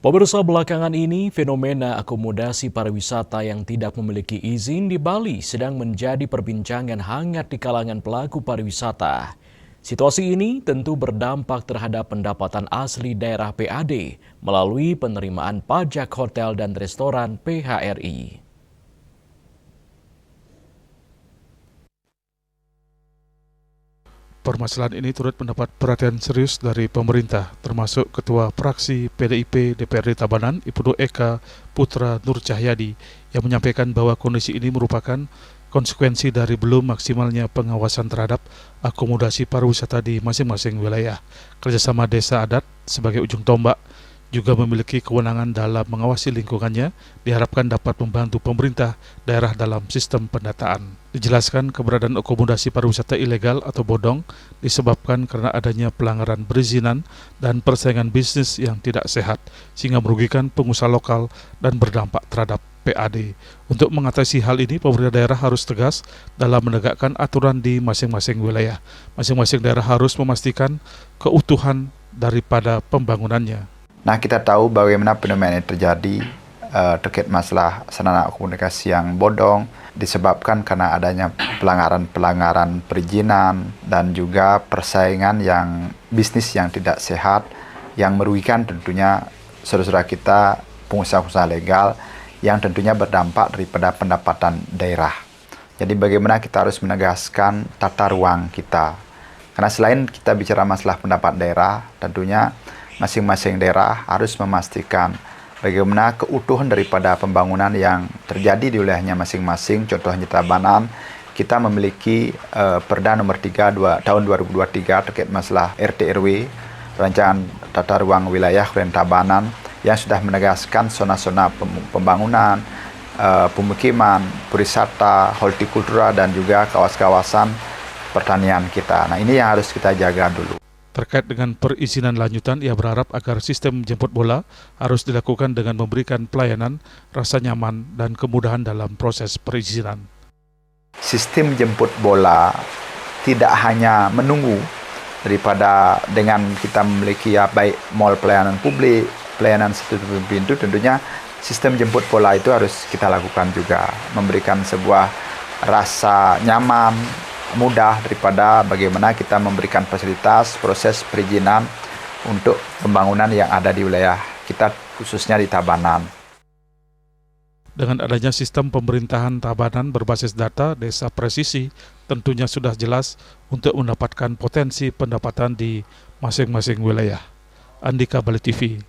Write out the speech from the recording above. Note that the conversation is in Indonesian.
Pemirsa, belakangan ini fenomena akomodasi pariwisata yang tidak memiliki izin di Bali sedang menjadi perbincangan hangat di kalangan pelaku pariwisata. Situasi ini tentu berdampak terhadap pendapatan asli daerah PAD melalui penerimaan pajak hotel dan restoran PHRI. Permasalahan ini turut mendapat perhatian serius dari pemerintah, termasuk Ketua Fraksi PDIP DPRD Tabanan, Ibnu Eka Putra Nur Cahyadi, yang menyampaikan bahwa kondisi ini merupakan konsekuensi dari belum maksimalnya pengawasan terhadap akomodasi pariwisata di masing-masing wilayah. Kerjasama desa adat sebagai ujung tombak juga memiliki kewenangan dalam mengawasi lingkungannya, diharapkan dapat membantu pemerintah daerah dalam sistem pendataan. Dijelaskan keberadaan akomodasi pariwisata ilegal atau bodong disebabkan karena adanya pelanggaran perizinan dan persaingan bisnis yang tidak sehat, sehingga merugikan pengusaha lokal dan berdampak terhadap PAD. Untuk mengatasi hal ini, pemerintah daerah harus tegas dalam menegakkan aturan di masing-masing wilayah. Masing-masing daerah harus memastikan keutuhan daripada pembangunannya. Nah, kita tahu bagaimana fenomena ini terjadi terkait masalah sarana komunikasi yang bodong disebabkan karena adanya pelanggaran perizinan dan juga persaingan yang bisnis yang tidak sehat yang merugikan tentunya saudara-saudara kita pengusaha-pengusaha legal yang tentunya berdampak daripada pendapatan daerah. Jadi bagaimana kita harus menegaskan tata ruang kita. Karena selain kita bicara masalah pendapat daerah, tentunya masing-masing daerah harus memastikan bagaimana keutuhan daripada pembangunan yang terjadi di wilayahnya masing-masing. Contohnya Tabanan, kita memiliki Perda nomor 3 tahun 2023 terkait masalah RT/RW, Rancangan Tata Ruang Wilayah Kabupaten Tabanan, yang sudah menegaskan zona-zona pembangunan, pemukiman, pariwisata, hortikultura, dan juga kawasan-kawasan pertanian kita. Nah, ini yang harus kita jaga dulu. Terkait dengan perizinan lanjutan, ia berharap agar sistem jemput bola harus dilakukan dengan memberikan pelayanan, rasa nyaman, dan kemudahan dalam proses perizinan. Sistem jemput bola tidak hanya menunggu daripada dengan kita memiliki baik mall pelayanan publik, pelayanan satu pintu, tentunya sistem jemput bola itu harus kita lakukan juga, memberikan sebuah rasa nyaman, mudah daripada bagaimana kita memberikan fasilitas proses perizinan untuk pembangunan yang ada di wilayah kita, khususnya di Tabanan. Dengan adanya sistem pemerintahan Tabanan berbasis data desa presisi, tentunya sudah jelas untuk mendapatkan potensi pendapatan di masing-masing wilayah. Andika, Bali TV.